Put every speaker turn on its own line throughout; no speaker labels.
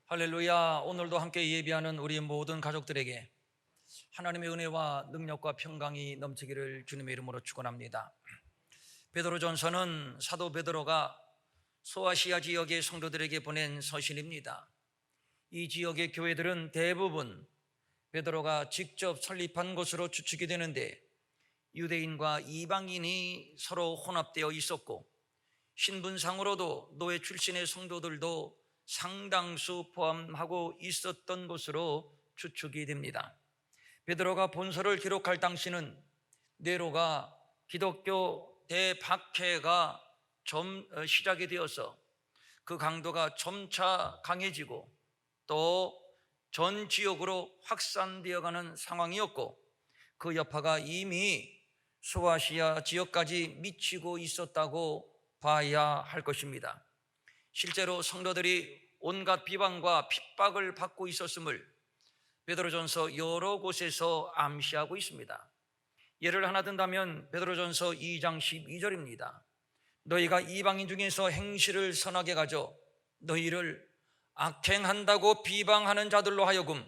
할렐루야. 오늘도 함께 예배하는 우리 모든 가족들에게 하나님의 은혜와 능력과 평강이 넘치기를 주님의 이름으로 축원합니다. 베드로전서는 사도 베드로가 소아시아 지역의 성도들에게 보낸 서신입니다. 이 지역의 교회들은 대부분 베드로가 직접 설립한 것으로 추측이 되는데, 유대인과 이방인이 서로 혼합되어 있었고 신분상으로도 노예 출신의 성도들도 상당수 포함하고 있었던 것으로 추측이 됩니다. 베드로가 본서를 기록할 당시는 네로가 기독교 대박해가 시작이 되어서 그 강도가 점차 강해지고 또 전 지역으로 확산되어 가는 상황이었고, 그 여파가 이미 소아시아 지역까지 미치고 있었다고 봐야 할 것입니다. 실제로 성도들이 온갖 비방과 핍박을 받고 있었음을 베드로전서 여러 곳에서 암시하고 있습니다. 예를 하나 든다면 베드로전서 2장 12절입니다. 너희가 이방인 중에서 행실을 선하게 가져 너희를 악행한다고 비방하는 자들로 하여금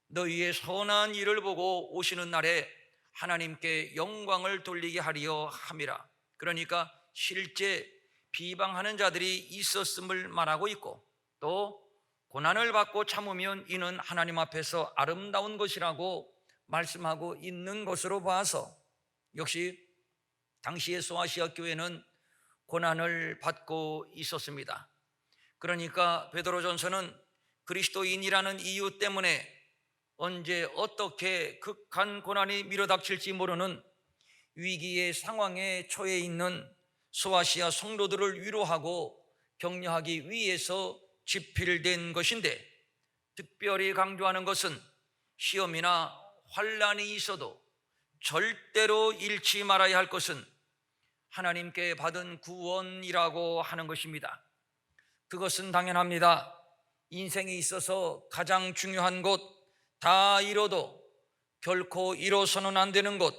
너희의 선한 일을 보고 오시는 날에 하나님께 영광을 돌리게 하려 함이라. 그러니까 실제 비방하는 자들이 있었음을 말하고 있고, 또 고난을 받고 참으면 이는 하나님 앞에서 아름다운 것이라고 말씀하고 있는 것으로 봐서 역시 당시의 소아시아 교회는 고난을 받고 있었습니다. 그러니까 베드로전서는 그리스도인이라는 이유 때문에 언제 어떻게 극한 고난이 밀어닥칠지 모르는 위기의 상황에 처해 있는 소아시아 성도들을 위로하고 격려하기 위해서 집필된 것인데, 특별히 강조하는 것은 시험이나 환난이 있어도 절대로 잃지 말아야 할 것은 하나님께 받은 구원이라고 하는 것입니다. 그것은 당연합니다. 인생에 있어서 가장 중요한 것, 다 잃어도 결코 잃어서는 안 되는 것,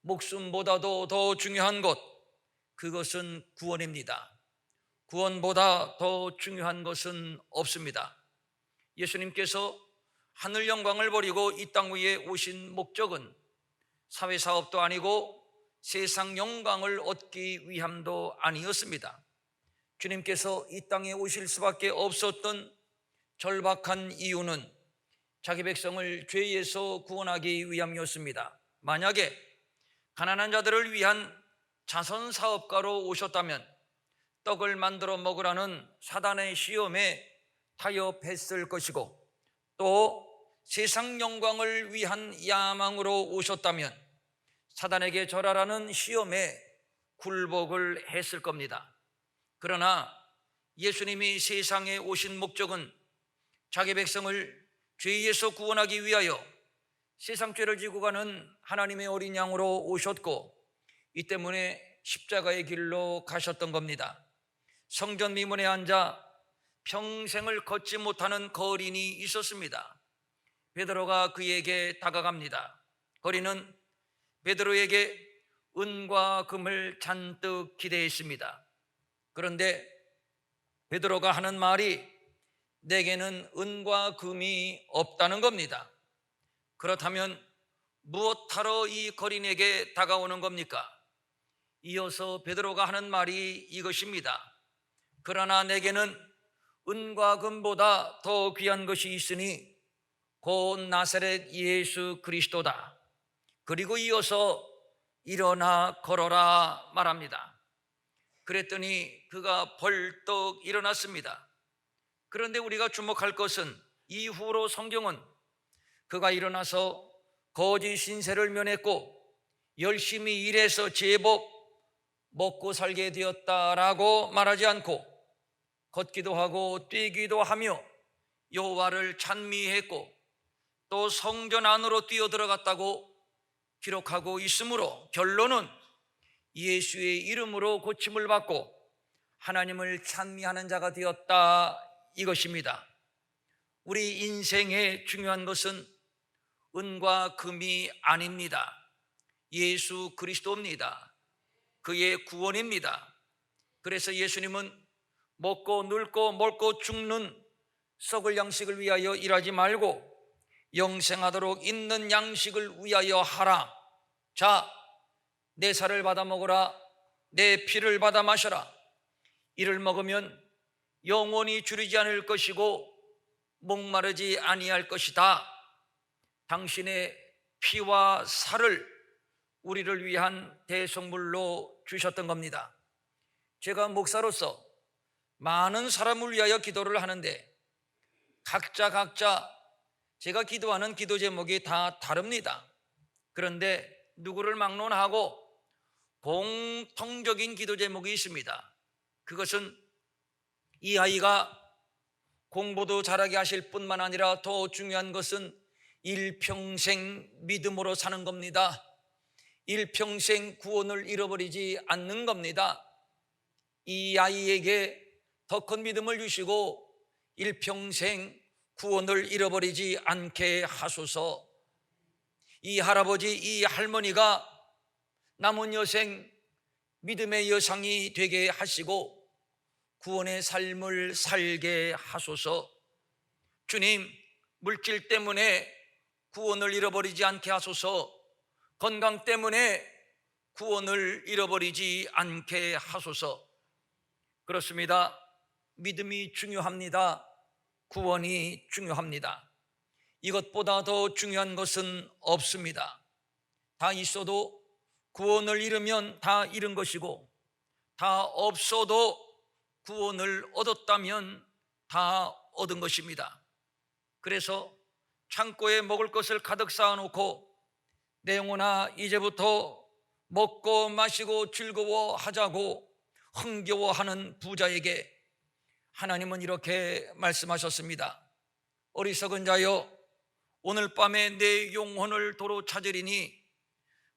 목숨보다도 더 중요한 것, 그것은 구원입니다. 구원보다 더 중요한 것은 없습니다. 예수님께서 하늘 영광을 버리고 이 땅 위에 오신 목적은 사회사업도 아니고 세상 영광을 얻기 위함도 아니었습니다. 주님께서 이 땅에 오실 수밖에 없었던 절박한 이유는 자기 백성을 죄에서 구원하기 위함이었습니다. 만약에 가난한 자들을 위한 자선사업가로 오셨다면 떡을 만들어 먹으라는 사단의 시험에 타협했을 것이고, 또 세상 영광을 위한 야망으로 오셨다면 사단에게 절하라는 시험에 굴복을 했을 겁니다. 그러나 예수님이 세상에 오신 목적은 자기 백성을 죄에서 구원하기 위하여 세상 죄를 지고 가는 하나님의 어린 양으로 오셨고, 이 때문에 십자가의 길로 가셨던 겁니다. 성전 미문에 앉아 평생을 걷지 못하는 거린이 있었습니다. 베드로가 그에게 다가갑니다. 거린은 베드로에게 은과 금을 잔뜩 기대했습니다. 그런데 베드로가 하는 말이 내게는 은과 금이 없다는 겁니다. 그렇다면 무엇하러 이 거린에게 다가오는 겁니까? 이어서 베드로가 하는 말이 이것입니다. 그러나 내게는 은과 금보다 더 귀한 것이 있으니 곧 나사렛 예수 그리스도다. 그리고 이어서 일어나 걸어라 말합니다. 그랬더니 그가 벌떡 일어났습니다. 그런데 우리가 주목할 것은 이후로 성경은 그가 일어나서 거짓 신세를 면했고 열심히 일해서 제법 먹고 살게 되었다라고 말하지 않고 걷기도 하고 뛰기도 하며 여호와를 찬미했고 또 성전 안으로 뛰어들어갔다고 기록하고 있으므로 결론은 예수의 이름으로 고침을 받고 하나님을 찬미하는 자가 되었다, 이것입니다. 우리 인생의 중요한 것은 은과 금이 아닙니다. 예수 그리스도입니다. 그의 구원입니다. 그래서 예수님은 먹고 늙고 먹고 죽는 썩을 양식을 위하여 일하지 말고 영생하도록 있는 양식을 위하여 하라. 자, 내 살을 받아 먹으라. 내 피를 받아 마셔라. 이를 먹으면 영원히 주리지 않을 것이고 목마르지 아니할 것이다. 당신의 피와 살을 우리를 위한 대속물로 주셨던 겁니다. 제가 목사로서 많은 사람을 위하여 기도를 하는데 각자 제가 기도하는 기도 제목이 다 다릅니다. 그런데 누구를 막론하고 공통적인 기도 제목이 있습니다. 그것은 이 아이가 공부도 잘하게 하실 뿐만 아니라 더 중요한 것은 일평생 믿음으로 사는 겁니다. 일평생 구원을 잃어버리지 않는 겁니다. 이 아이에게 더 큰 믿음을 주시고 일평생 구원을 잃어버리지 않게 하소서. 이 할아버지, 이 할머니가 남은 여생 믿음의 여상이 되게 하시고 구원의 삶을 살게 하소서. 주님, 물질 때문에 구원을 잃어버리지 않게 하소서. 건강 때문에 구원을 잃어버리지 않게 하소서. 그렇습니다. 믿음이 중요합니다. 구원이 중요합니다. 이것보다 더 중요한 것은 없습니다. 다 있어도 구원을 잃으면 다 잃은 것이고, 다 없어도 구원을 얻었다면 다 얻은 것입니다. 그래서 창고에 먹을 것을 가득 쌓아놓고 내 영혼아 이제부터 먹고 마시고 즐거워하자고 흥겨워하는 부자에게 하나님은 이렇게 말씀하셨습니다. 어리석은 자여, 오늘 밤에 내 영혼을 도로 찾으리니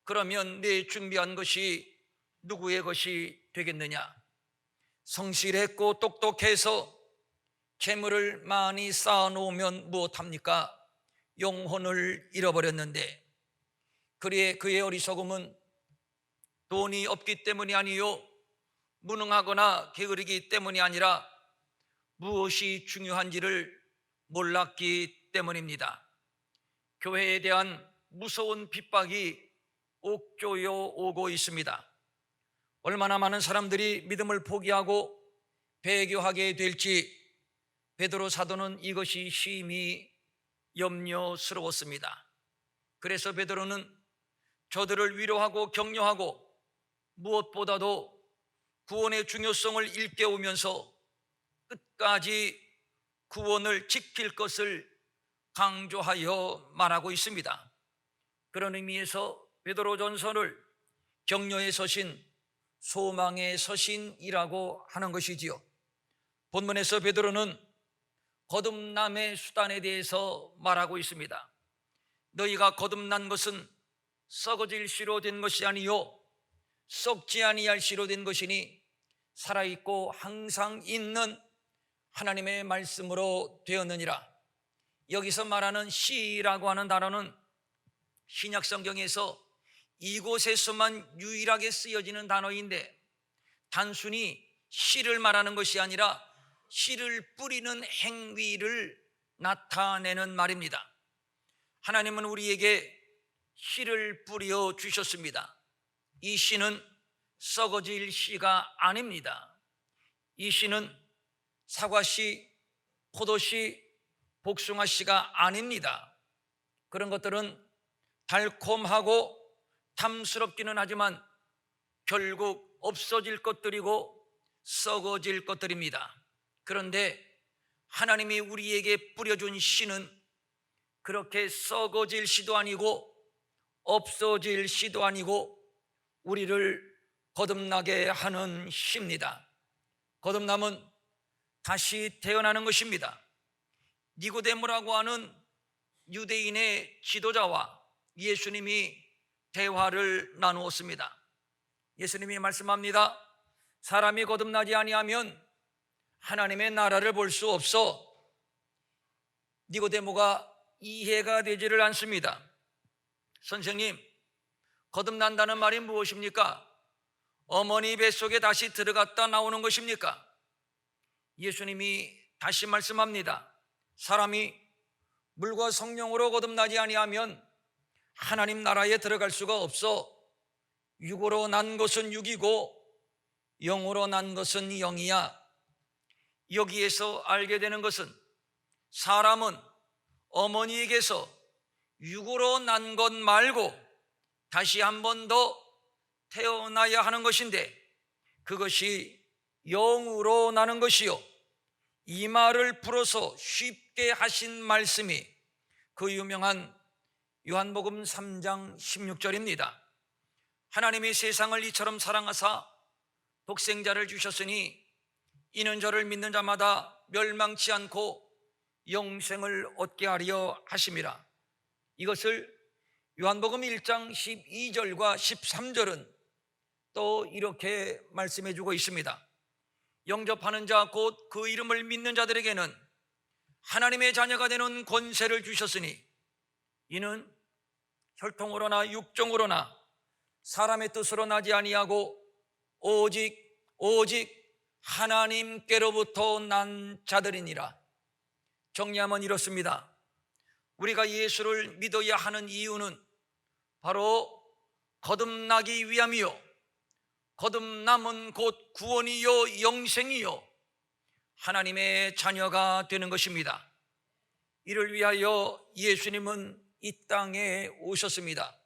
그러면 내 준비한 것이 누구의 것이 되겠느냐? 성실했고 똑똑해서 재물을 많이 쌓아놓으면 무엇합니까? 영혼을 잃어버렸는데, 그의 어리석음은 돈이 없기 때문이 아니요 무능하거나 게으르기 때문이 아니라 무엇이 중요한지를 몰랐기 때문입니다. 교회에 대한 무서운 핍박이 옥조여 오고 있습니다. 얼마나 많은 사람들이 믿음을 포기하고 배교하게 될지 베드로 사도는 이것이 심히 염려스러웠습니다. 그래서 베드로는 저들을 위로하고 격려하고 무엇보다도 구원의 중요성을 일깨우면서 끝까지 구원을 지킬 것을 강조하여 말하고 있습니다. 그런 의미에서 베드로전서를 격려의 서신, 소망의 서신이라고 하는 것이지요. 본문에서 베드로는 거듭남의 수단에 대해서 말하고 있습니다. 너희가 거듭난 것은 썩어질 씨로 된 것이 아니요 썩지 아니할 씨로 된 것이니 살아있고 항상 있는 하나님의 말씀으로 되었느니라. 여기서 말하는 씨라고 하는 단어는 신약 성경에서 이곳에서만 유일하게 쓰여지는 단어인데 단순히 씨를 말하는 것이 아니라 씨를 뿌리는 행위를 나타내는 말입니다. 하나님은 우리에게 씨를 뿌려 주셨습니다. 이 씨는 썩어질 씨가 아닙니다. 이 씨는 사과씨, 포도씨, 복숭아씨가 아닙니다. 그런 것들은 달콤하고 탐스럽기는 하지만 결국 없어질 것들이고 썩어질 것들입니다. 그런데 하나님이 우리에게 뿌려준 씨는 그렇게 썩어질 씨도 아니고 없어질 씨도 아니고 우리를 거듭나게 하는 씨입니다. 거듭남은 다시 태어나는 것입니다. 니고데모라고 하는 유대인의 지도자와 예수님이 대화를 나누었습니다. 예수님이 말씀합니다. 사람이 거듭나지 아니하면 하나님의 나라를 볼 수 없어. 니고데모가 이해가 되지를 않습니다. 선생님, 거듭난다는 말이 무엇입니까? 어머니 뱃속에 다시 들어갔다 나오는 것입니까? 예수님이 다시 말씀합니다. 사람이 물과 성령으로 거듭나지 아니하면 하나님 나라에 들어갈 수가 없어. 육으로 난 것은 육이고 영으로 난 것은 영이야. 여기에서 알게 되는 것은 사람은 어머니에게서 육으로 난 것 말고 다시 한 번 더 태어나야 하는 것인데, 그것이 영으로 나는 것이요, 이 말을 풀어서 쉽게 하신 말씀이 그 유명한 요한복음 3장 16절입니다. 하나님이 세상을 이처럼 사랑하사 독생자를 주셨으니 이는 저를 믿는 자마다 멸망치 않고 영생을 얻게 하려 하심이라. 이것을 요한복음 1장 12절과 13절은 또 이렇게 말씀해 주고 있습니다. 영접하는 자 곧 그 이름을 믿는 자들에게는 하나님의 자녀가 되는 권세를 주셨으니 이는 혈통으로나 육종으로나 사람의 뜻으로 나지 아니하고 오직 하나님께로부터 난 자들이니라. 정리하면 이렇습니다. 우리가 예수를 믿어야 하는 이유는 바로 거듭나기 위함이요, 거듭남은 곧 구원이요 영생이요 하나님의 자녀가 되는 것입니다. 이를 위하여 예수님은 이 땅에 오셨습니다.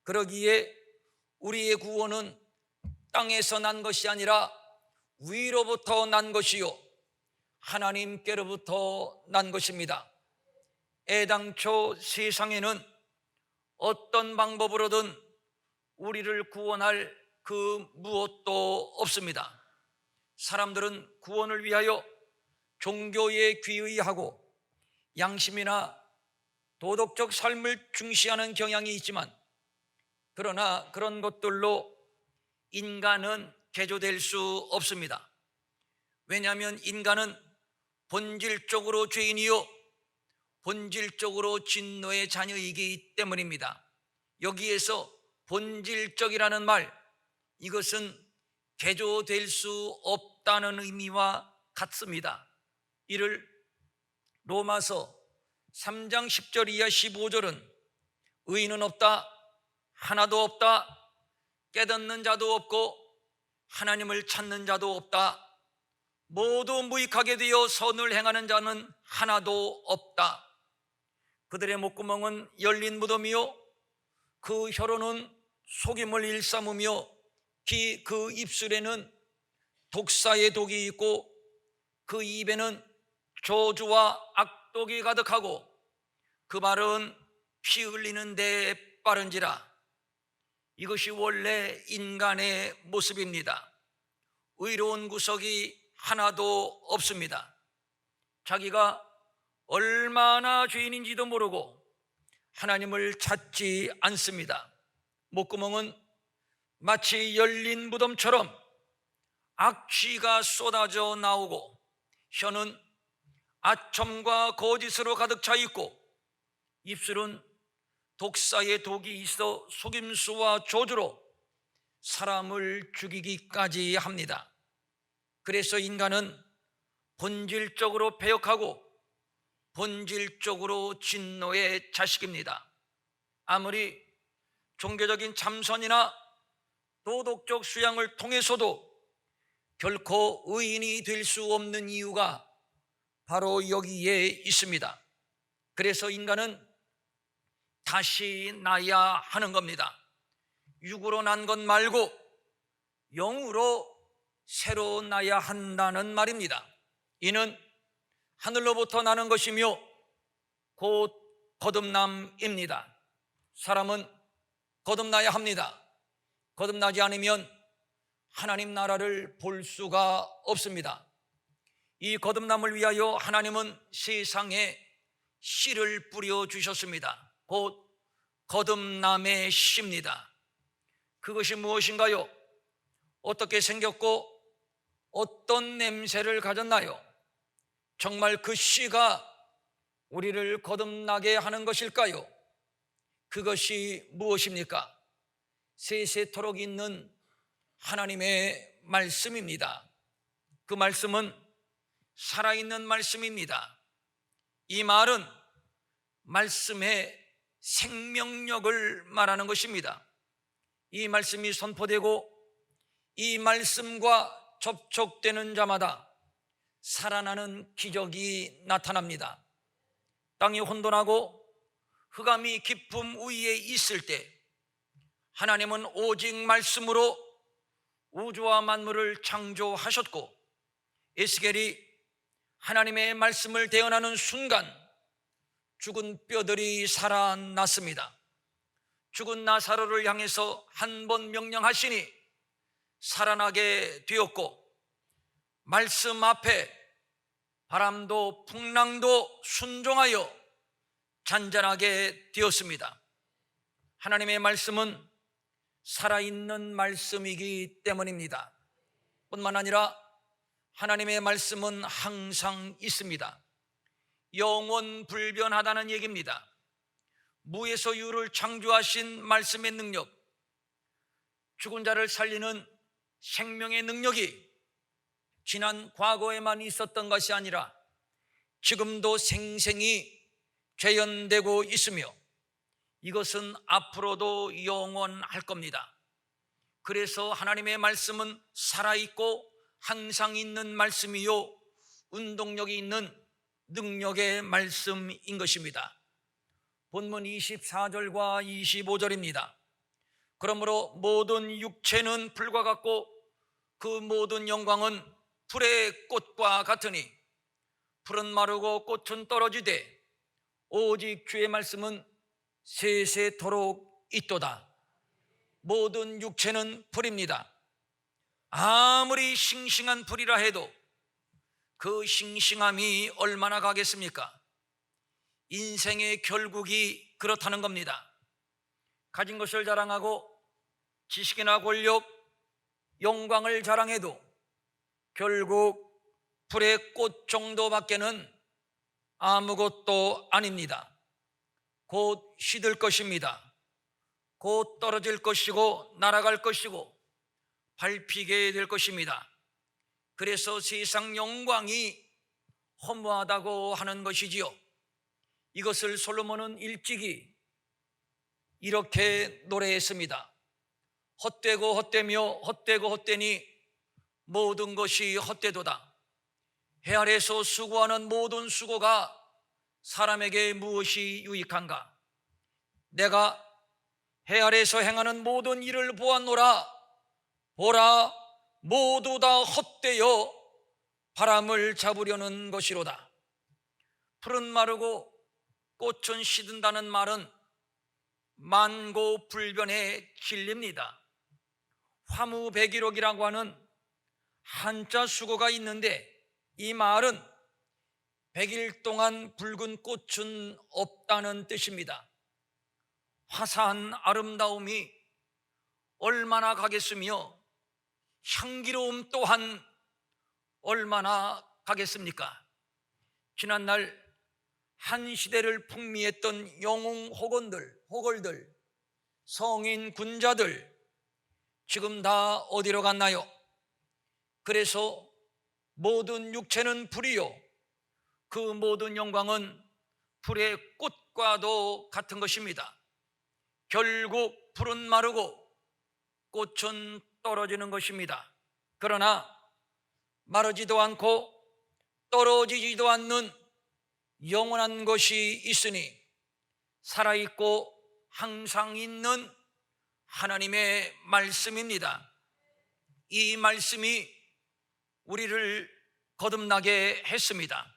그러기에 우리의 구원은 땅에서 난 것이 아니라 위로부터 난 것이요 하나님께로부터 난 것입니다. 애당초 세상에는 어떤 방법으로든 우리를 구원할 그 무엇도 없습니다. 사람들은 구원을 위하여 종교에 귀의하고 양심이나 도덕적 삶을 중시하는 경향이 있지만, 그러나 그런 것들로 인간은 개조될 수 없습니다. 왜냐하면 인간은 본질적으로 죄인이요 본질적으로 진노의 자녀이기 때문입니다. 여기에서 본질적이라는 말, 이것은 개조될 수 없다는 의미와 같습니다. 이를 로마서 3장 10절 이하 15절은 의인은 없다, 하나도 없다, 깨닫는 자도 없고 하나님을 찾는 자도 없다, 모두 무익하게 되어 선을 행하는 자는 하나도 없다. 그들의 목구멍은 열린 무덤이요 그 혀로는 속임을 일삼으며 그 입술에는 독사의 독이 있고 그 입에는 저주와 악독이 가득하고 그 말은 피 흘리는 데 빠른지라. 이것이 원래 인간의 모습입니다. 의로운 구석이 하나도 없습니다. 자기가 얼마나 죄인인지도 모르고 하나님을 찾지 않습니다. 목구멍은 마치 열린 무덤처럼 악취가 쏟아져 나오고, 혀는 아첨과 거짓으로 가득 차 있고, 입술은 독사의 독이 있어 속임수와 조주로 사람을 죽이기까지 합니다. 그래서 인간은 본질적으로 패역하고 본질적으로 진노의 자식입니다. 아무리 종교적인 참선이나 도덕적 수양을 통해서도 결코 의인이 될 수 없는 이유가 바로 여기에 있습니다. 그래서 인간은 다시 나야 하는 겁니다. 육으로 난 것 말고 영으로 새로 나야 한다는 말입니다. 이는 하늘로부터 나는 것이며 곧 거듭남입니다. 사람은 거듭나야 합니다. 거듭나지 않으면 하나님 나라를 볼 수가 없습니다. 이 거듭남을 위하여 하나님은 세상에 씨를 뿌려 주셨습니다. 곧 거듭남의 씨입니다. 그것이 무엇인가요? 어떻게 생겼고 어떤 냄새를 가졌나요? 정말 그 씨가 우리를 거듭나게 하는 것일까요? 그것이 무엇입니까? 세세토록 있는 하나님의 말씀입니다. 그 말씀은 살아있는 말씀입니다. 이 말은 말씀의 생명력을 말하는 것입니다. 이 말씀이 선포되고 이 말씀과 접촉되는 자마다 살아나는 기적이 나타납니다. 땅이 혼돈하고 흑암이 깊음 위에 있을 때 하나님은 오직 말씀으로 우주와 만물을 창조하셨고, 에스겔이 하나님의 말씀을 대언하는 순간 죽은 뼈들이 살아났습니다. 죽은 나사로를 향해서 한 번 명령하시니 살아나게 되었고, 말씀 앞에 바람도 풍랑도 순종하여 잔잔하게 되었습니다. 하나님의 말씀은 살아있는 말씀이기 때문입니다. 뿐만 아니라 하나님의 말씀은 항상 있습니다. 영원 불변하다는 얘기입니다. 무에서 유를 창조하신 말씀의 능력, 죽은 자를 살리는 생명의 능력이 지난 과거에만 있었던 것이 아니라 지금도 생생히 재현되고 있으며 이것은 앞으로도 영원할 겁니다. 그래서 하나님의 말씀은 살아있고 항상 있는 말씀이요 운동력이 있는 능력의 말씀인 것입니다. 본문 24절과 25절입니다. 그러므로 모든 육체는 불과 같고 그 모든 영광은 풀의 꽃과 같으니 풀은 마르고 꽃은 떨어지되 오직 주의 말씀은 세세토록 있도다. 모든 육체는 풀입니다. 아무리 싱싱한 풀이라 해도 그 싱싱함이 얼마나 가겠습니까? 인생의 결국이 그렇다는 겁니다. 가진 것을 자랑하고 지식이나 권력, 영광을 자랑해도 결국 풀의 꽃 정도밖에는 아무것도 아닙니다. 곧 시들 것입니다. 곧 떨어질 것이고 날아갈 것이고 밟히게 될 것입니다. 그래서 세상 영광이 허무하다고 하는 것이지요. 이것을 솔로몬은 일찍이 이렇게 노래했습니다. 헛되고 헛되며 헛되고 헛되니 모든 것이 헛되도다. 해 아래서 수고하는 모든 수고가 사람에게 무엇이 유익한가? 내가 해 아래서 행하는 모든 일을 보았노라. 보라, 모두 다 헛되어 바람을 잡으려는 것이로다. 풀은 마르고 꽃은 시든다는 말은 만고불변의 진리입니다. 화무백일옥이라고 하는 한자 수고가 있는데 이 말은 100일 동안 붉은 꽃은 없다는 뜻입니다. 화사한 아름다움이 얼마나 가겠으며 향기로움 또한 얼마나 가겠습니까? 지난날 한 시대를 풍미했던 영웅 호걸들, 성인 군자들 지금 다 어디로 갔나요? 그래서 모든 육체는 불이요 그 모든 영광은 불의 꽃과도 같은 것입니다. 결국 풀은 마르고 꽃은 떨어지는 것입니다. 그러나 마르지도 않고 떨어지지도 않는 영원한 것이 있으니 살아있고 항상 있는 하나님의 말씀입니다. 이 말씀이 우리를 거듭나게 했습니다.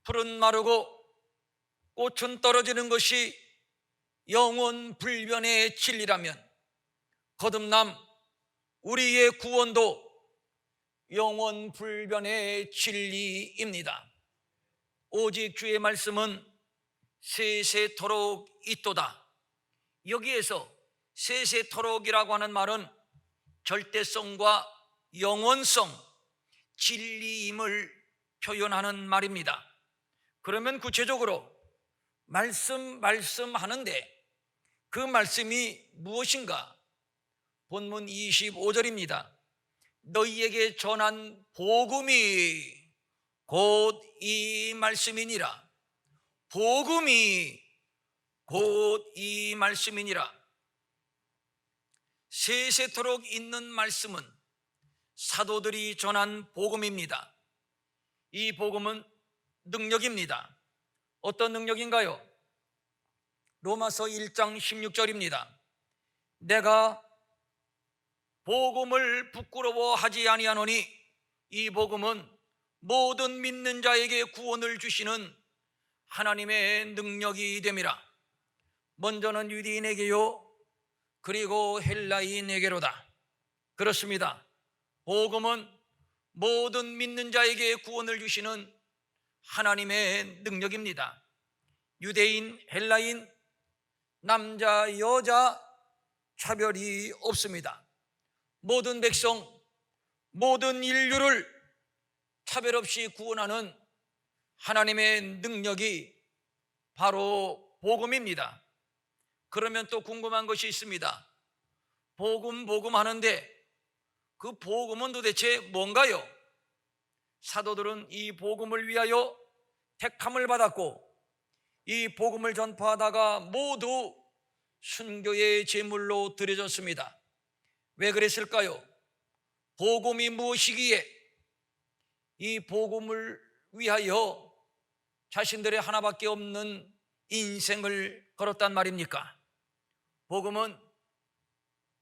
풀은 마르고 꽃은 떨어지는 것이 영원 불변의 진리라면 거듭남, 우리의 구원도 영원 불변의 진리입니다. 오직 주의 말씀은 세세토록 있도다. 여기에서 세세토록이라고 하는 말은 절대성과 영원성, 진리임을 표현하는 말입니다. 그러면 구체적으로 말씀하는데 그 말씀이 무엇인가? 본문 25절입니다. 너희에게 전한 복음이 곧 이 말씀이니라. 복음이 곧 이 말씀이니라. 세세토록 있는 말씀은 사도들이 전한 복음입니다. 이 복음은 능력입니다. 어떤 능력인가요? 로마서 1장 16절입니다. 내가 복음을 부끄러워하지 아니하노니 이 복음은 모든 믿는 자에게 구원을 주시는 하나님의 능력이 됨이라. 먼저는 유대인에게요, 그리고 헬라인에게로다. 그렇습니다. 복음은 모든 믿는 자에게 구원을 주시는 하나님의 능력입니다. 유대인, 헬라인, 남자, 여자 차별이 없습니다. 모든 백성, 모든 인류를 차별 없이 구원하는 하나님의 능력이 바로 복음입니다. 그러면 또 궁금한 것이 있습니다. 복음 하는데 그 복음은 도대체 뭔가요? 사도들은 이 복음을 위하여 택함을 받았고 이 복음을 전파하다가 모두 순교의 제물로 드려졌습니다. 왜 그랬을까요? 복음이 무엇이기에 이 복음을 위하여 자신들의 하나밖에 없는 인생을 걸었단 말입니까? 복음은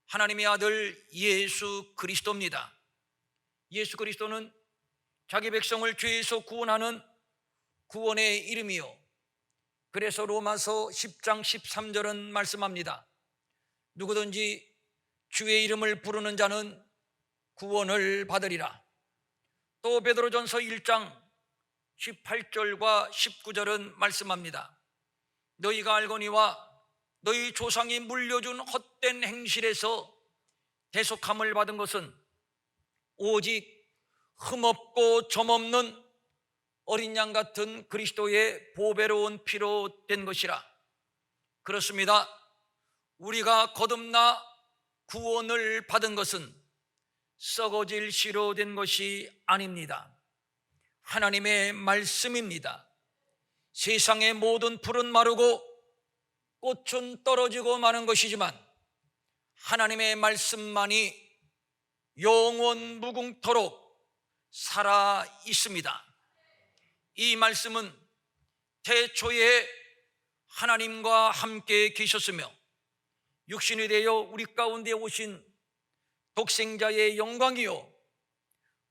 하나님의 아들 예수 그리스도입니다. 예수 그리스도는 자기 백성을 죄에서 구원하는 구원의 이름이요, 그래서 로마서 10장 13절은 말씀합니다. 누구든지 주의 이름을 부르는 자는 구원을 받으리라. 또 베드로전서 1장 18절과 19절은 말씀합니다. 너희가 알거니와 너희 조상이 물려준 헛된 행실에서 대속함을 받은 것은 오직 흠없고 점없는 어린 양 같은 그리스도의 보배로운 피로 된 것이라. 그렇습니다. 우리가 거듭나 구원을 받은 것은 썩어질 씨로 된 것이 아닙니다. 하나님의 말씀입니다. 세상의 모든 풀은 마르고 꽃은 떨어지고 마는 것이지만 하나님의 말씀만이 영원 무궁토록 살아 있습니다. 이 말씀은 태초에 하나님과 함께 계셨으며 육신이 되어 우리 가운데 오신 독생자의 영광이요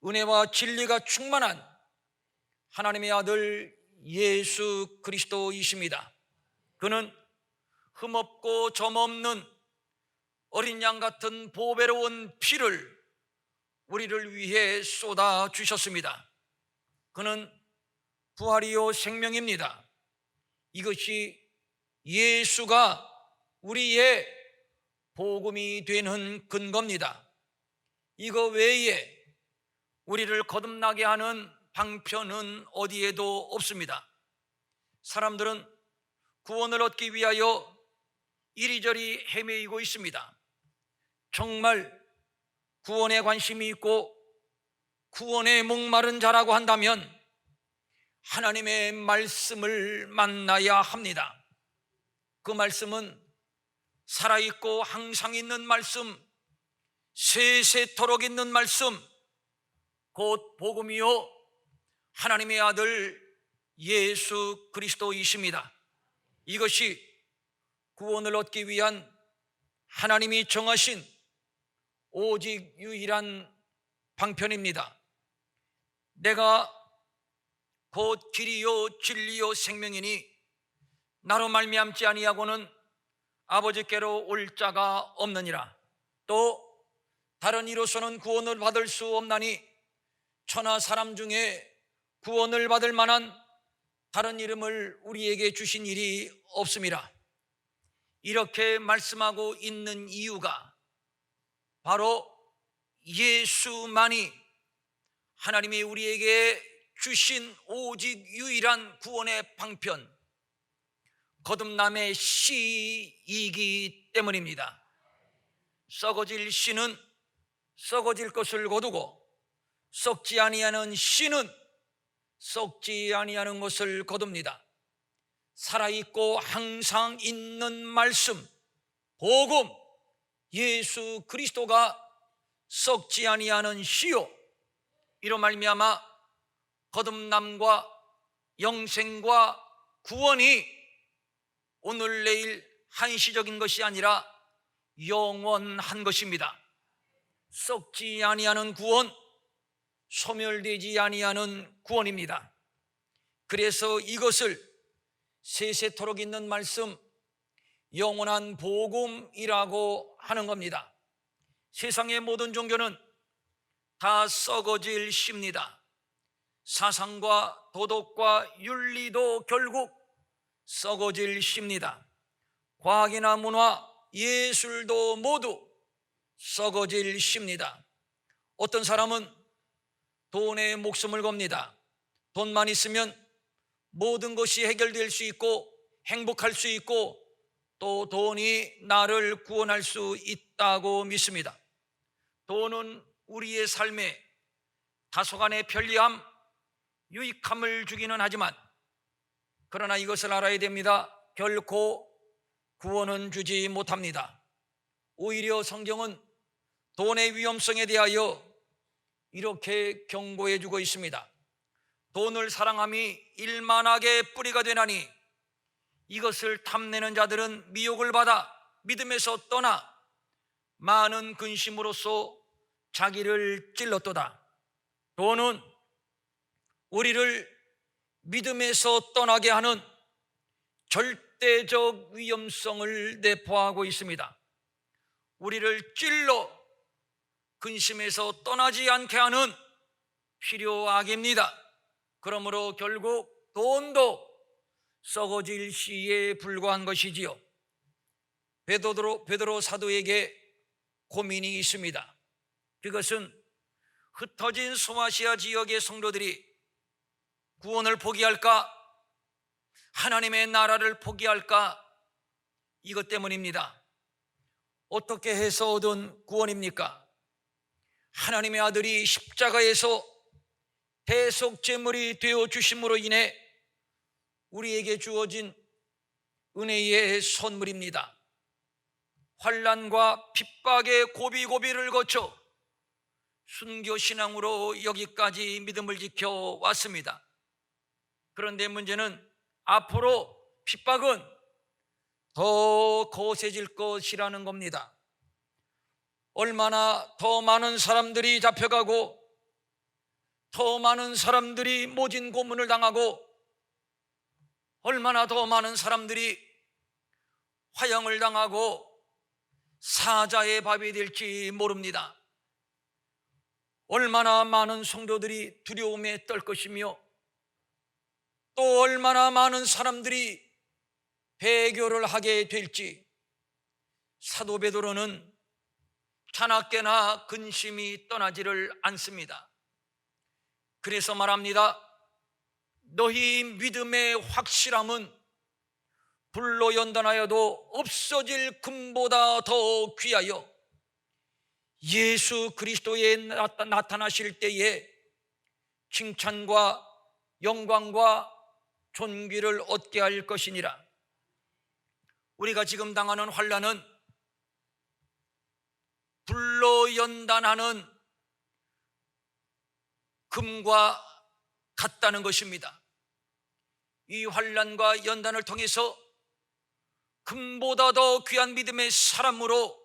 은혜와 진리가 충만한 하나님의 아들 예수 그리스도이십니다. 그는 흠없고 점없는 어린 양 같은 보배로운 피를 우리를 위해 쏟아 주셨습니다. 그는 부활이요 생명입니다. 이것이 예수가 우리의 복음이 되는 근거입니다. 이거 외에 우리를 거듭나게 하는 방편은 어디에도 없습니다. 사람들은 구원을 얻기 위하여 이리저리 헤매이고 있습니다. 정말 구원에 관심이 있고 구원에 목마른 자라고 한다면 하나님의 말씀을 만나야 합니다. 그 말씀은 살아있고 항상 있는 말씀, 세세토록 있는 말씀, 곧 복음이요 하나님의 아들 예수 그리스도이십니다. 이것이 구원을 얻기 위한 하나님이 정하신 오직 유일한 방편입니다. 내가 곧 길이요 진리요 생명이니 나로 말미암지 아니하고는 아버지께로 올 자가 없느니라. 또 다른 이로서는 구원을 받을 수 없나니 천하 사람 중에 구원을 받을 만한 다른 이름을 우리에게 주신 일이 없음이라. 이렇게 말씀하고 있는 이유가 바로 예수만이 하나님이 우리에게 주신 오직 유일한 구원의 방편, 거듭남의 씨이기 때문입니다. 썩어질 씨는 썩어질 것을 거두고 썩지 아니하는 씨는 썩지 아니하는 것을 거둡니다. 살아있고 항상 있는 말씀, 복음, 예수 그리스도가 썩지 아니하는 씨요, 이로 말미암아 거듭남과 영생과 구원이 오늘 내일 한시적인 것이 아니라 영원한 것입니다. 썩지 아니하는 구원, 소멸되지 아니하는 구원입니다. 그래서 이것을 세세토록 있는 말씀, 영원한 복음이라고 하는 겁니다. 세상의 모든 종교는 다 썩어질 씨입니다. 사상과 도덕과 윤리도 결국 썩어질 씨입니다. 과학이나 문화, 예술도 모두 썩어질 씨입니다. 어떤 사람은 돈에 목숨을 겁니다. 돈만 있으면 모든 것이 해결될 수 있고 행복할 수 있고 또 돈이 나를 구원할 수 있다고 믿습니다. 돈은 우리의 삶에 다소간의 편리함, 유익함을 주기는 하지만 그러나 이것을 알아야 됩니다. 결코 구원은 주지 못합니다. 오히려 성경은 돈의 위험성에 대하여 이렇게 경고해 주고 있습니다. 돈을 사랑함이 일만하게 뿌리가 되나니 이것을 탐내는 자들은 미혹을 받아 믿음에서 떠나 많은 근심으로써 자기를 찔렀도다. 돈은 우리를 믿음에서 떠나게 하는 절대적 위험성을 내포하고 있습니다. 우리를 찔러 근심에서 떠나지 않게 하는 필요악입니다. 그러므로 결국 돈도 썩어질 씨에 불과한 것이지요. 베드로 사도에게 고민이 있습니다. 그것은 흩어진 소아시아 지역의 성도들이 구원을 포기할까? 하나님의 나라를 포기할까? 이것 때문입니다. 어떻게 해서 얻은 구원입니까? 하나님의 아들이 십자가에서 대속제물이 되어 주심으로 인해 우리에게 주어진 은혜의 선물입니다. 환난과 핍박의 고비고비를 거쳐 순교신앙으로 여기까지 믿음을 지켜왔습니다. 그런데 문제는 앞으로 핍박은 더 거세질 것이라는 겁니다. 얼마나 더 많은 사람들이 잡혀가고 더 많은 사람들이 모진 고문을 당하고 얼마나 더 많은 사람들이 화형을 당하고 사자의 밥이 될지 모릅니다. 얼마나 많은 성도들이 두려움에 떨 것이며 또 얼마나 많은 사람들이 배교를 하게 될지 사도 베드로는 자나깨나 근심이 떠나지를 않습니다. 그래서 말합니다. 너희 믿음의 확실함은 불로 연단하여도 없어질 금보다 더 귀하여 예수 그리스도에 나타나실 때에 칭찬과 영광과 존귀를 얻게 할 것이니라. 우리가 지금 당하는 환난은 불로 연단하는 금과 같다는 것입니다. 이 환난과 연단을 통해서 금보다 더 귀한 믿음의 사람으로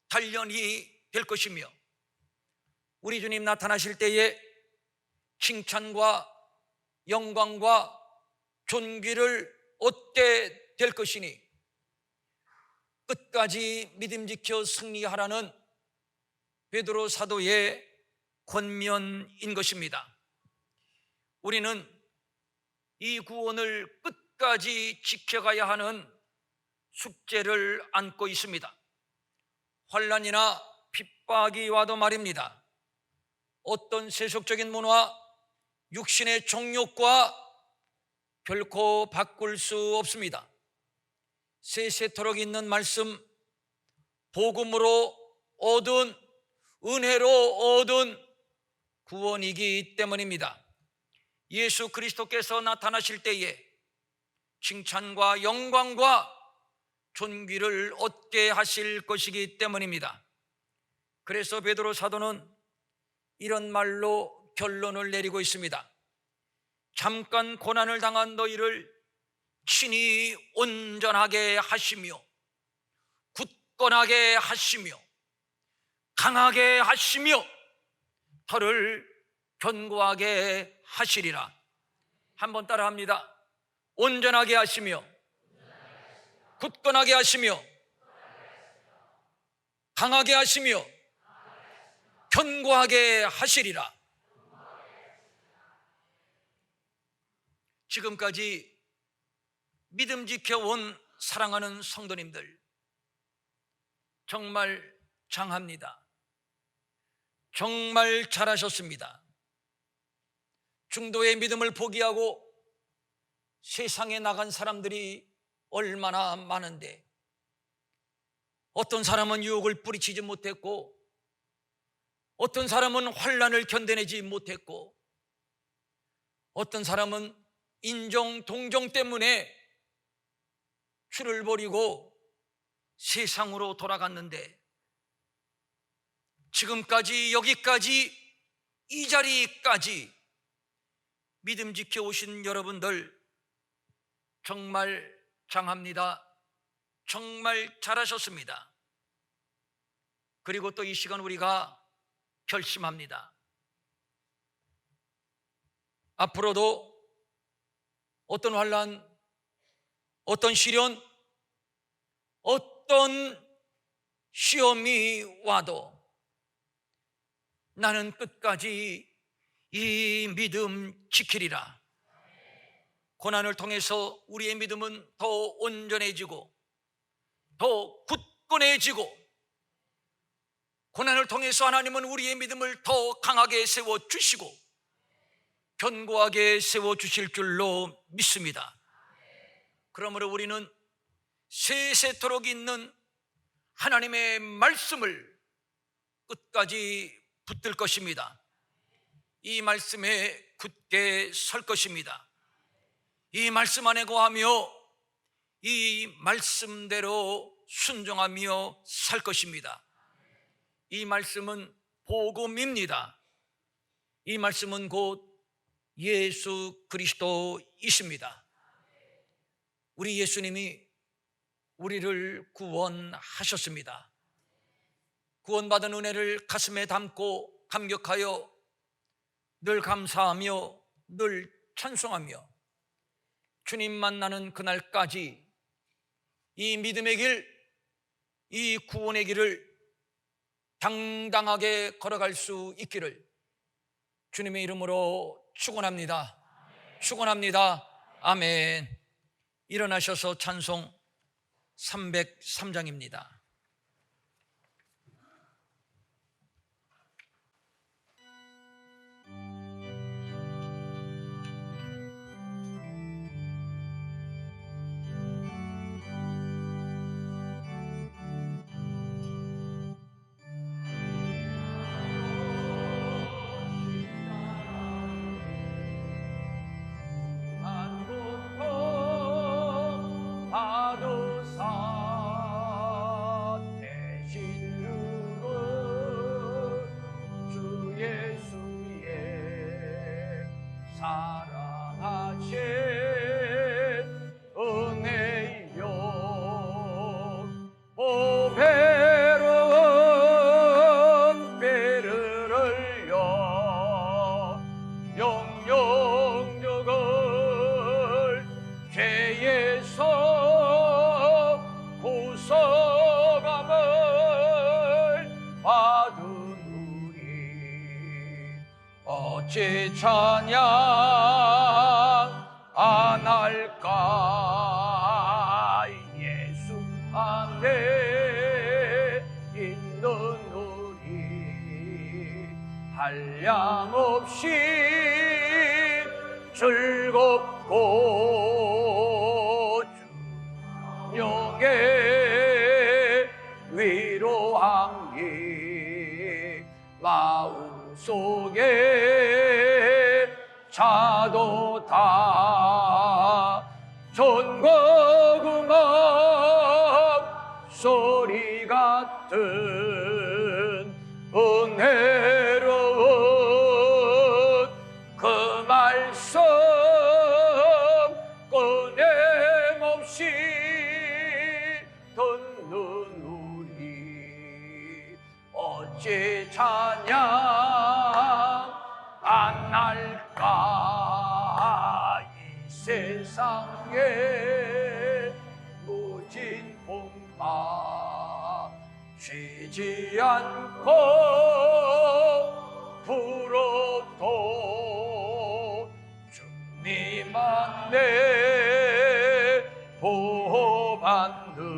단련이 될 것이며 우리 주님 나타나실 때에 칭찬과 영광과 존귀를 얻게 될 것이니 끝까지 믿음 지켜 승리하라는 베드로 사도의 권면인 것입니다. 우리는 이 구원을 끝까지 지켜가야 하는 숙제를 안고 있습니다. 환난이나 핍박이 와도 말입니다. 어떤 세속적인 문화, 육신의 정욕과 결코 바꿀 수 없습니다. 세세토록 있는 말씀, 복음으로 얻은 은혜로 얻은 구원이기 때문입니다. 예수 그리스도께서 나타나실 때에 칭찬과 영광과 존귀를 얻게 하실 것이기 때문입니다. 그래서 베드로 사도는 이런 말로 결론을 내리고 있습니다. 잠깐 고난을 당한 너희를 친히 온전하게 하시며 굳건하게 하시며 강하게 하시며 터를 견고하게 하시리라. 한번 따라합니다. 온전하게 하시며 굳건하게 하시며 강하게 하시며 견고하게 하시리라. 지금까지 믿음 지켜온 사랑하는 성도님들, 정말 장합니다. 정말 잘하셨습니다. 중도의 믿음을 포기하고 세상에 나간 사람들이 얼마나 많은데, 어떤 사람은 유혹을 뿌리치지 못했고, 어떤 사람은 환난을 견뎌내지 못했고, 어떤 사람은 인종, 동정 때문에 주를 버리고 세상으로 돌아갔는데, 지금까지 여기까지 이 자리까지 믿음 지켜 오신 여러분들 정말 장합니다. 정말 잘하셨습니다. 그리고 또 이 시간 우리가 결심합니다. 앞으로도 어떤 환난, 어떤 시련, 어떤 시험이 와도 나는 끝까지 이 믿음 지키리라. 고난을 통해서 우리의 믿음은 더 온전해지고 더 굳건해지고, 고난을 통해서 하나님은 우리의 믿음을 더 강하게 세워주시고 견고하게 세워주실 줄로 믿습니다. 그러므로 우리는 세세토록 있는 하나님의 말씀을 끝까지 붙들 것입니다. 이 말씀에 굳게 설 것입니다. 이 말씀 안에 거하며 이 말씀대로 순종하며 살 것입니다. 이 말씀은 복음입니다. 이 말씀은 곧 예수 그리스도이십니다. 우리 예수님이 우리를 구원하셨습니다. 구원받은 은혜를 가슴에 담고 감격하여 늘 감사하며 늘 찬송하며 주님 만나는 그날까지 이 믿음의 길, 이 구원의 길을 당당하게 걸어갈 수 있기를 주님의 이름으로 축원합니다. 축원합니다. 아멘. 일어나셔서 찬송 303장입니다. 어찌 찬양 안 할까? 예수 안에 있는 우리 한량없이 즐겁고 주님의 위로한 길 마음속에 자도 다 같은 은혜로운 그 말씀 끊임없이 듣는 우리 어찌 찬양 안 할까? 이 세상에 무진 풍파 쉬지 않고 불어도 주님 안에 보호받는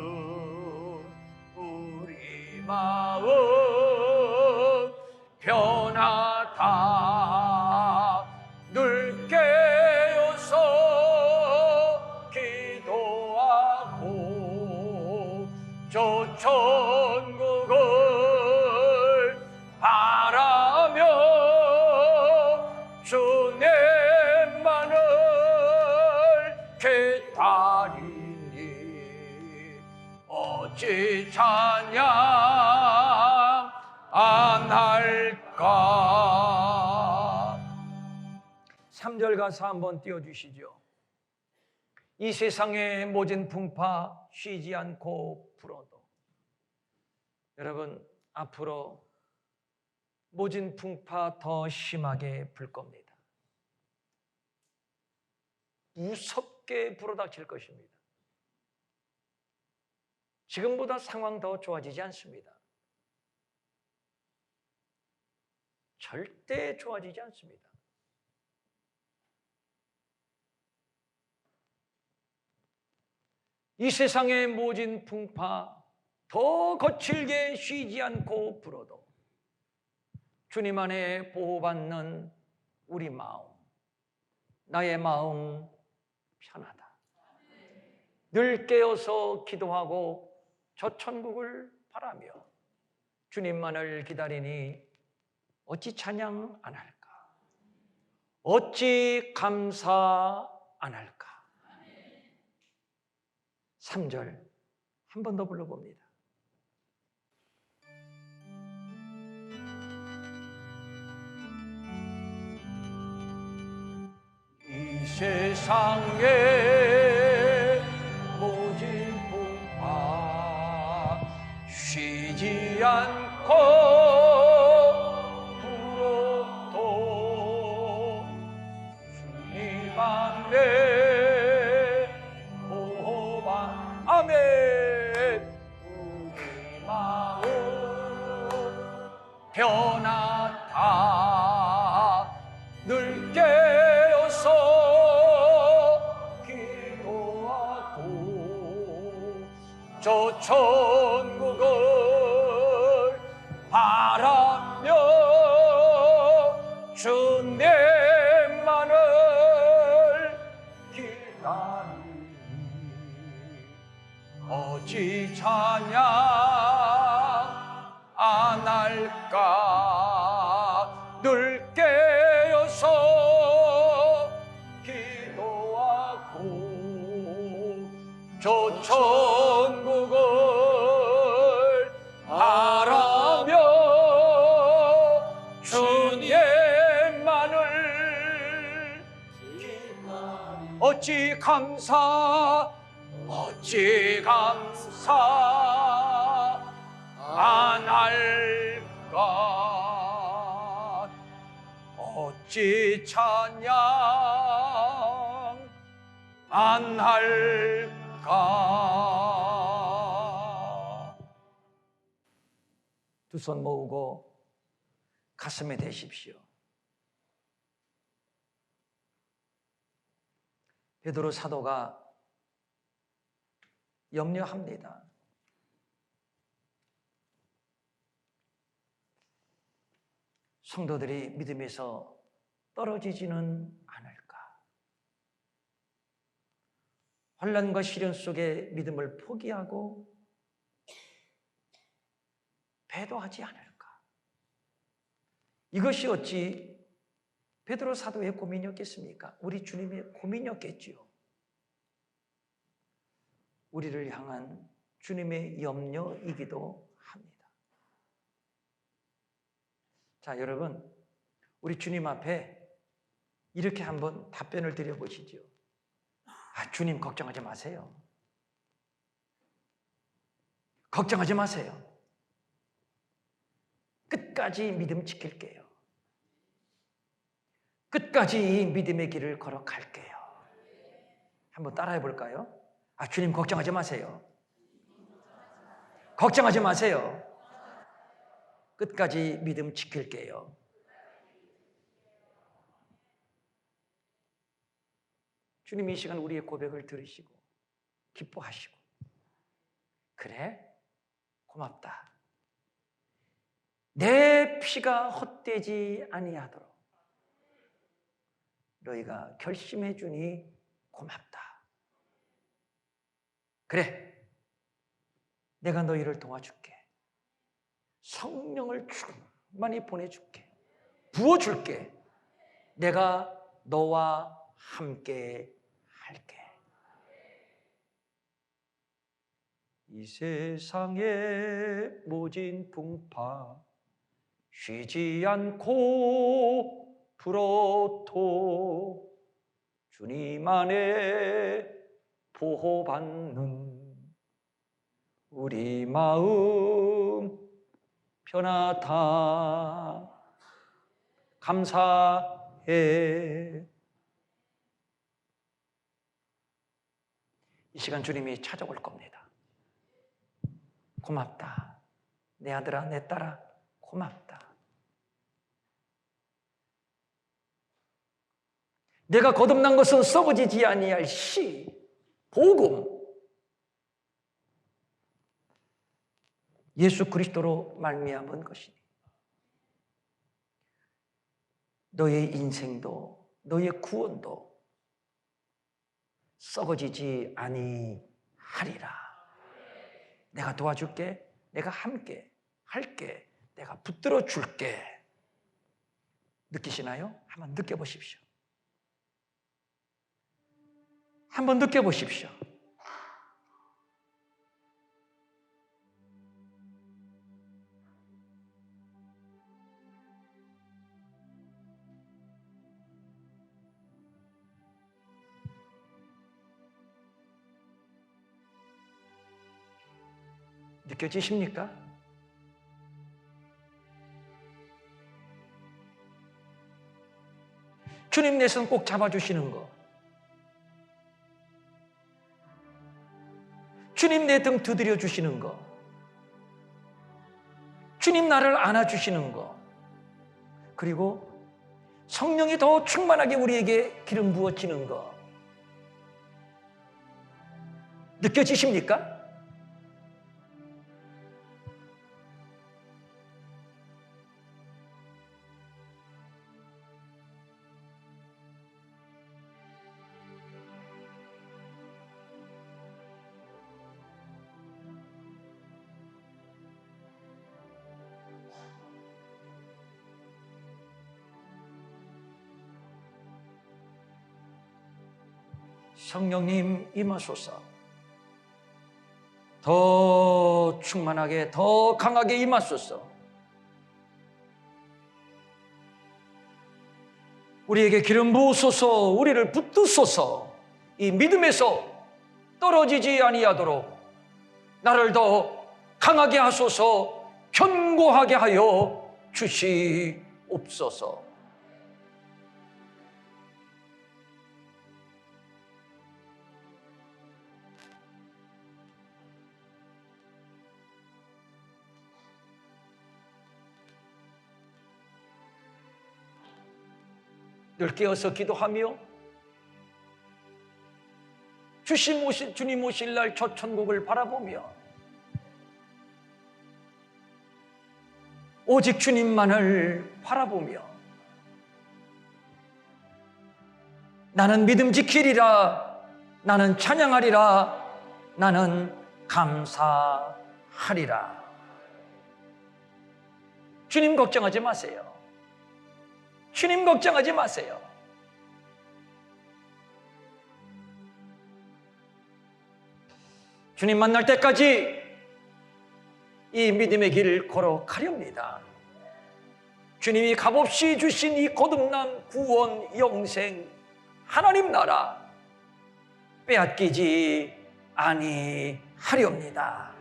우리 마음 변하다. 늘 깨어서 기도하고 저 천국을 바라며 주님만을 기다리니 어찌 찬양 안 할까? 3절 가사 한번 띄워주시죠. 이 세상의 모진 풍파 쉬지 않고 불어도. 여러분, 앞으로 모진 풍파 더 심하게 불 겁니다. 무섭게 불어닥칠 것입니다. 지금보다 상황 더 좋아지지 않습니다. 절대 좋아지지 않습니다. 이 세상의 모진 풍파 더 거칠게 쉬지 않고 불어도 주님 안에 보호받는 우리 마음, 나의 마음 편하다. 늘 깨어서 기도하고 저 천국을 바라며 주님만을 기다리니 어찌 찬양 안 할까? 어찌 감사 안 할까? 3절 한 번 더 불러봅니다. 이 세상에 모진 풍파 쉬지 않고 불어도 주님 안에 보호받 아멘. 우리 마음 변하다. 늘 깨어서 기도하고 저 천국을 바라며 주님만을 기다리니 어찌 찬양 안 할까? 늘 깨어서 기도하고 저 천국을 바라며 주님만을 기다리니 어찌 감사 안 할까? 어찌 찬양 안 할까? 두 손 모으고 가슴에 대십시오. 베드로 사도가 염려합니다. 성도들이 믿음에서 떨어지지는 않을까? 환난과 시련 속에 믿음을 포기하고 배도하지 않을까? 이것이 어찌 베드로 사도의 고민이었겠습니까? 우리 주님의 고민이었겠지요. 우리를 향한 주님의 염려이기도 합니다. 자, 여러분, 우리 주님 앞에 이렇게 한번 답변을 드려보시죠. 주님 걱정하지 마세요. 걱정하지 마세요. 끝까지 믿음 지킬게요. 끝까지 믿음의 길을 걸어갈게요. 한번 따라해 볼까요? 주님 걱정하지 마세요. 걱정하지 마세요. 끝까지 믿음 지킬게요. 주님 이 시간 우리의 고백을 들으시고 기뻐하시고, 그래? 고맙다. 내 피가 헛되지 아니하도록 너희가 결심해 주니 고맙다. 그래, 내가 너희를 도와줄게. 성령을 충만히 보내줄게. 부어줄게. 내가 너와 함께 할게. 이 세상의 모진 풍파 쉬지 않고 불어도 주님 안에 보호받는 우리 마음 편하다. 감사해. 이 시간 주님이 찾아올 겁니다. 고맙다. 내 아들아, 내 딸아, 고맙다. 내가 거듭난 것은 썩어지지 아니할 씨, 복음, 예수 그리스도로 말미암은 것이니 너의 인생도 너의 구원도 썩어지지 아니하리라. 내가 도와줄게. 내가 함께 할게. 내가 붙들어 줄게. 느끼시나요? 한번 느껴보십시오. 한번 느껴보십시오. 느껴지십니까? 주님 내 손 꼭 잡아주시는 거, 주님 내 등 두드려 주시는 거, 주님 나를 안아주시는 거, 그리고 성령이 더 충만하게 우리에게 기름 부어지는 거 느껴지십니까? 성령님 임하소서. 더 충만하게, 더 강하게 임하소서. 우리에게 기름 부으소서. 우리를 붙드소서. 이 믿음에서 떨어지지 아니하도록 나를 더 강하게 하소서. 견고하게 하여 주시옵소서. 늘 깨어서 기도하며 주님 오실 날 저 천국을 바라보며 오직 주님만을 바라보며 나는 믿음 지키리라, 나는 찬양하리라, 나는 감사하리라. 주님 걱정하지 마세요. 주님 걱정하지 마세요. 주님 만날 때까지 이 믿음의 길을 걸어가렵니다. 주님이 값없이 주신 이 거듭남, 구원, 영생, 하나님 나라 빼앗기지 아니하렵니다.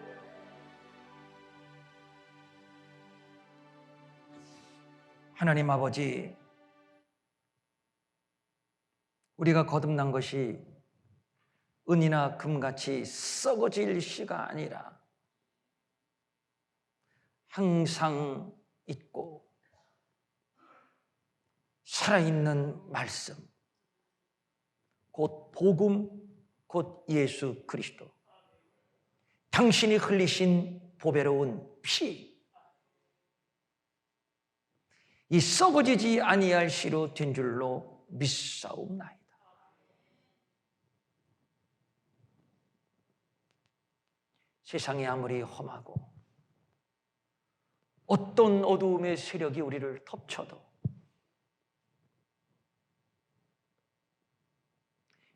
하나님 아버지, 우리가 거듭난 것이 은이나 금같이 썩어질 시가 아니라 항상 있고 살아있는 말씀, 곧 복음, 곧 예수 그리스도, 당신이 흘리신 보배로운 피, 이 썩어지지 아니할 씨로 된 줄로 믿사옵나이다. 세상이 아무리 험하고 어떤 어두움의 세력이 우리를 덮쳐도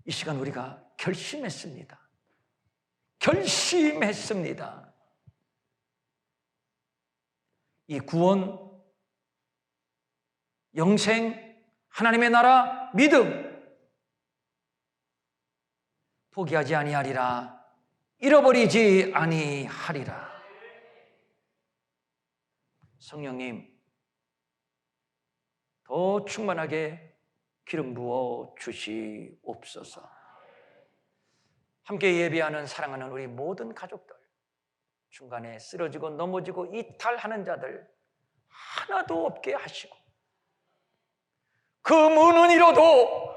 이 시간 우리가 결심했습니다. 결심했습니다. 이 구원, 영생, 하나님의 나라, 믿음 포기하지 아니하리라, 잃어버리지 아니하리라. 성령님, 더 충만하게 기름 부어 주시옵소서. 함께 예배하는 사랑하는 우리 모든 가족들, 중간에 쓰러지고 넘어지고 이탈하는 자들 하나도 없게 하시고, 그 문은 잃어도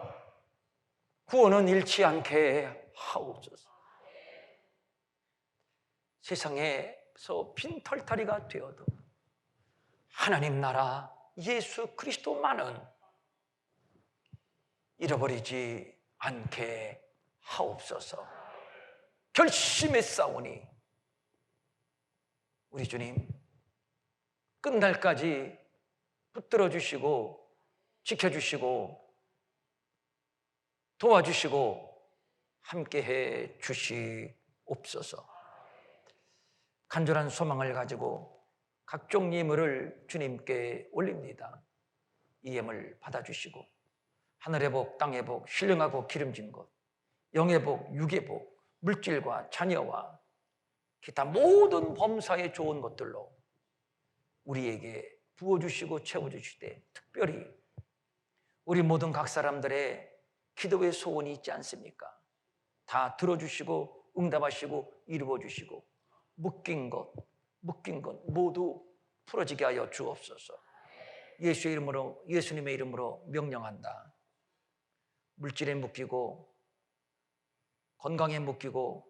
구원은 잃지 않게 하옵소서. 세상에서 빈털터리가 되어도 하나님 나라 예수 그리스도만은 잃어버리지 않게 하옵소서. 결심했사오니 우리 주님 끝날까지 붙들어 주시고 지켜주시고 도와주시고 함께해 주시옵소서. 간절한 소망을 가지고 각종 예물을 주님께 올립니다. 이 예물 받아주시고 하늘의 복, 땅의 복, 신령하고 기름진 것, 영의 복, 육의 복, 물질과 자녀와 기타 모든 범사에 좋은 것들로 우리에게 부어주시고 채워주시되, 특별히 우리 모든 각 사람들의 기도의 소원이 있지 않습니까? 다 들어주시고 응답하시고 이루어주시고 묶인 것 모두 풀어지게 하여 주옵소서. 예수의 이름으로, 예수님의 이름으로 명령한다. 물질에 묶이고 건강에 묶이고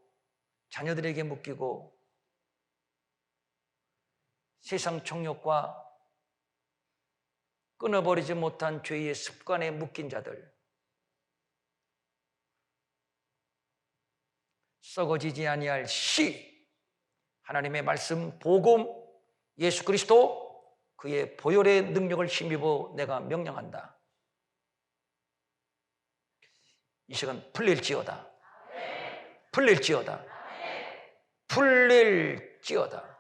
자녀들에게 묶이고 세상 정욕과 끊어버리지 못한 죄의 습관에 묶인 자들, 썩어지지 아니할 씨, 하나님의 말씀, 복음, 예수 그리스도, 그의 보혈의 능력을 힘입어 내가 명령한다. 이 시간 풀릴지어다. 풀릴지어다. 풀릴지어다.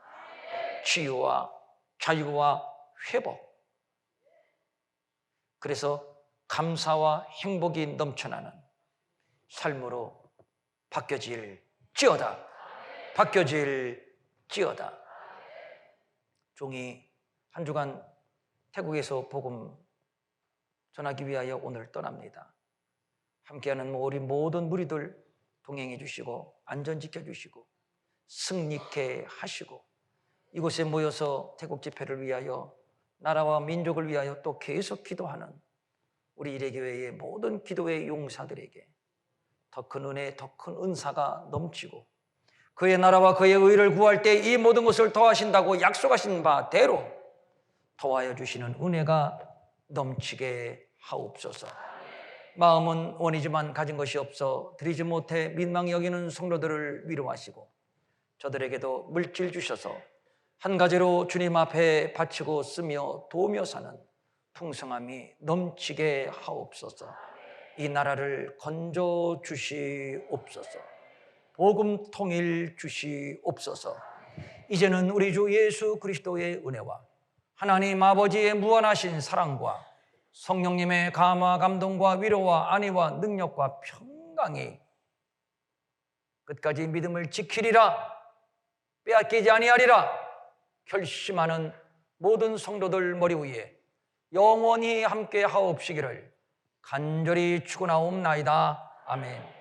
치유와 자유와 회복. 그래서 감사와 행복이 넘쳐나는 삶으로 바뀌어질지어다. 바뀌어질지어다. 종이 한 주간 태국에서 복음 전하기 위하여 오늘 떠납니다. 함께하는 우리 모든 무리들 동행해 주시고 안전 지켜주시고 승리케 하시고, 이곳에 모여서 태국 집회를 위하여, 나라와 민족을 위하여 또 계속 기도하는 우리 이레교회의 모든 기도의 용사들에게 더 큰 은혜, 더 큰 은사가 넘치고, 그의 나라와 그의 의를 구할 때 이 모든 것을 더하신다고 약속하신 바대로 더하여 주시는 은혜가 넘치게 하옵소서. 마음은 원이지만 가진 것이 없어 드리지 못해 민망히 여기는 성도들을 위로하시고, 저들에게도 물질 주셔서 한 가지로 주님 앞에 바치고 쓰며 도우며 사는 풍성함이 넘치게 하옵소서. 이 나라를 건져 주시옵소서. 복음 통일 주시옵소서. 이제는 우리 주 예수 그리스도의 은혜와 하나님 아버지의 무한하신 사랑과 성령님의 감화 감동과 위로와 안위와 능력과 평강이 끝까지 믿음을 지키리라, 빼앗기지 아니하리라 결심하는 모든 성도들 머리 위에 영원히 함께 하옵시기를 간절히 축원하옵나이다. 아멘.